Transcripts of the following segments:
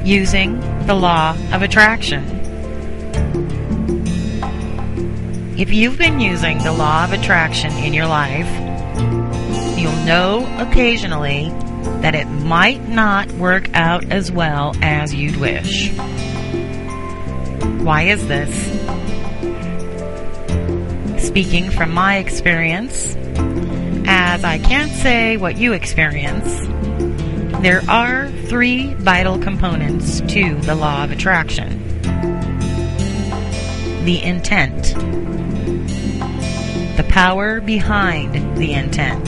using the law of attraction. If you've been using the law of attraction in your life, you'll know occasionally that it might not work out as well as you'd wish. Why is this? Speaking from my experience, as I can't say what you experience, there are 3 vital components to the law of attraction. The intent, the power behind the intent,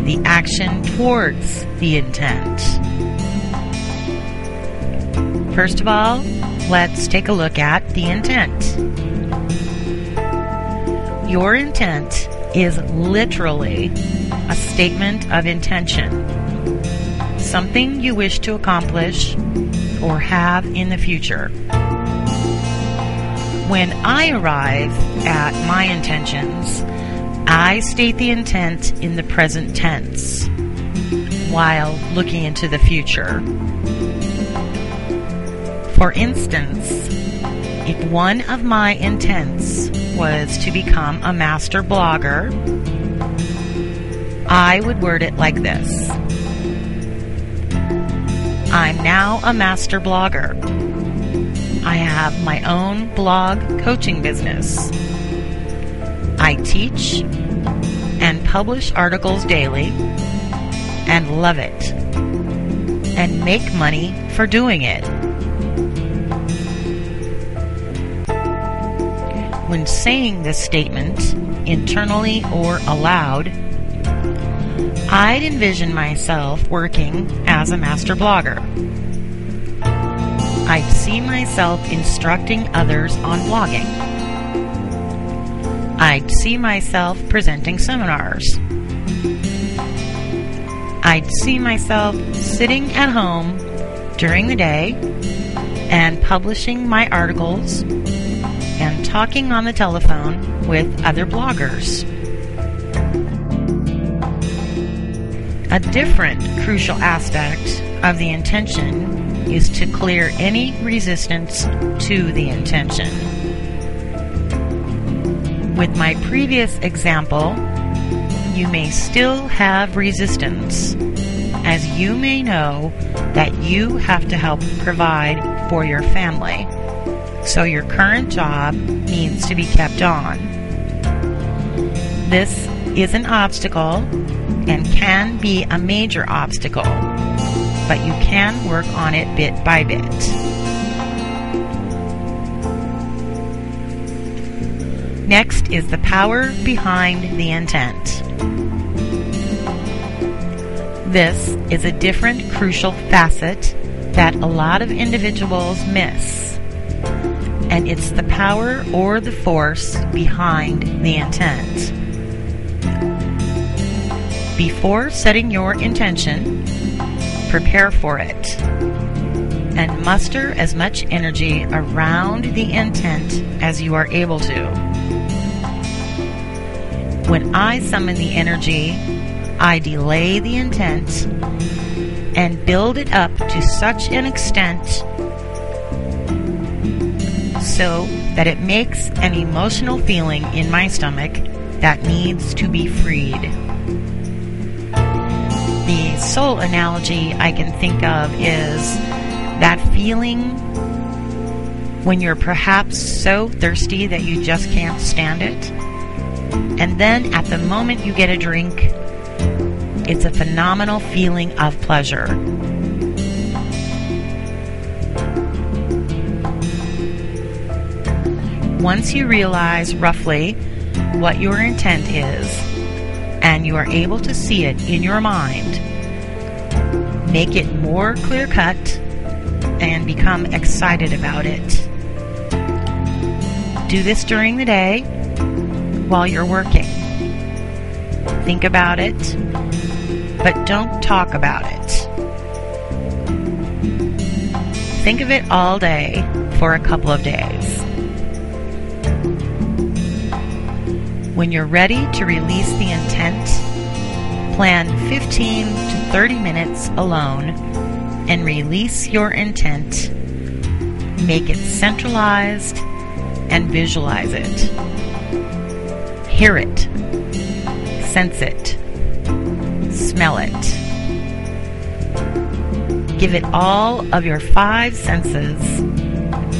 the action towards the intent. First of all, let's take a look at the intent. Your intent is literally a statement of intention, something you wish to accomplish or have in the future. When I arrive at my intentions, I state the intent in the present tense while looking into the future. For instance, if one of my intents was to become a master blogger, I would word it like this: I'm now a master blogger. I have my own blog coaching business. I teach and publish articles daily and love it and make money for doing it. When saying this statement, internally or aloud, I'd envision myself working as a master blogger. I'd see myself instructing others on blogging. I'd see myself presenting seminars. I'd see myself sitting at home during the day and publishing my articles and talking on the telephone with other bloggers. A different crucial aspect of the intention is to clear any resistance to the intention. With my previous example, you may still have resistance, as you may know that you have to help provide for your family, so your current job needs to be kept on. This is an obstacle and can be a major obstacle, but you can work on it bit by bit. Next is the power behind the intent. This is a different crucial facet that a lot of individuals miss, and it's the power or the force behind the intent. Before setting your intention, prepare for it and muster as much energy around the intent as you are able to. When I summon the energy, I delay the intent and build it up to such an extent so that it makes an emotional feeling in my stomach that needs to be freed. The soul analogy I can think of is that feeling when you're perhaps so thirsty that you just can't stand it, and then at the moment you get a drink, it's a phenomenal feeling of pleasure. Once you realize roughly what your intent is, and you are able to see it in your mind, make it more clear-cut and become excited about it. Do this during the day while you're working. Think about it, but don't talk about it. Think of it all day for a couple of days. When you're ready to release the intent, plan 15 to 30 minutes alone and release your intent. Make it centralized and visualize it. Hear it, sense it, smell it. Give it all of your 5 senses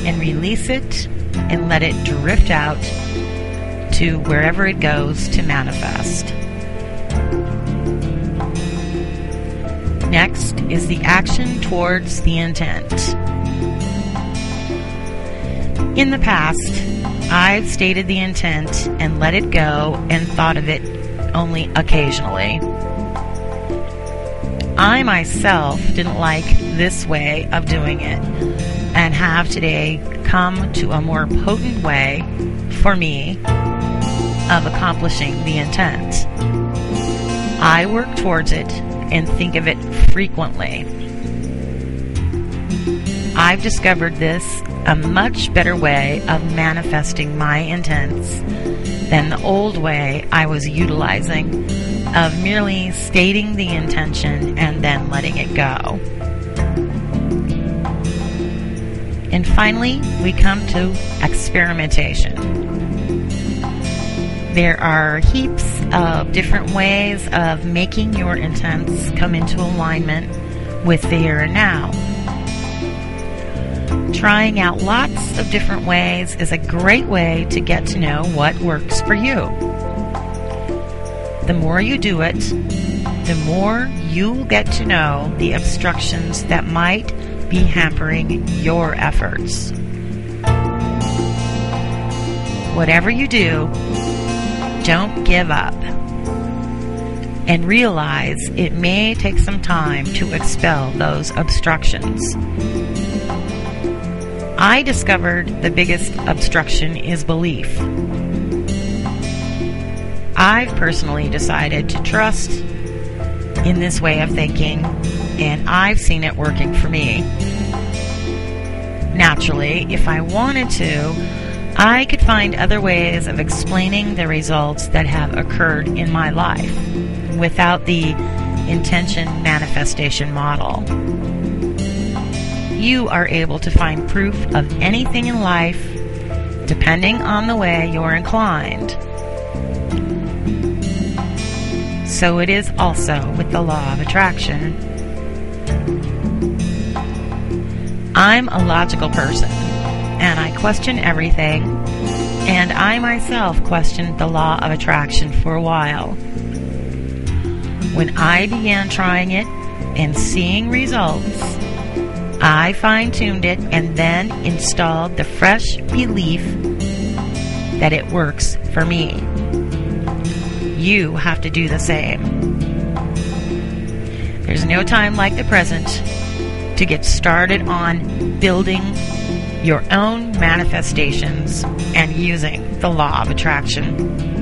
and release it and let it drift out to wherever it goes to manifest. Next is the action towards the intent. In the past, I've stated the intent and let it go and thought of it only occasionally. I myself didn't like this way of doing it and have today come to a more potent way for me of accomplishing the intent. I work towards it and think of it frequently. I've discovered this a much better way of manifesting my intents than the old way I was utilizing of merely stating the intention and then letting it go. And finally, we come to experimentation. There are heaps of different ways of making your intents come into alignment with the here and now. Trying out lots of different ways is a great way to get to know what works for you. The more you do it, the more you'll get to know the obstructions that might be hampering your efforts. Whatever you do, don't give up. And realize it may take some time to expel those obstructions. I discovered the biggest obstruction is belief. I've personally decided to trust in this way of thinking, and I've seen it working for me. Naturally, if I wanted to, I could find other ways of explaining the results that have occurred in my life without the intention manifestation model. You are able to find proof of anything in life depending on the way you're inclined. So it is also with the law of attraction. I'm a logical person, and I question everything, and I myself questioned the law of attraction for a while. When I began trying it and seeing results, I fine-tuned it and then installed the fresh belief that it works for me. You have to do the same. There's no time like the present to get started on building your own manifestations and using the law of attraction.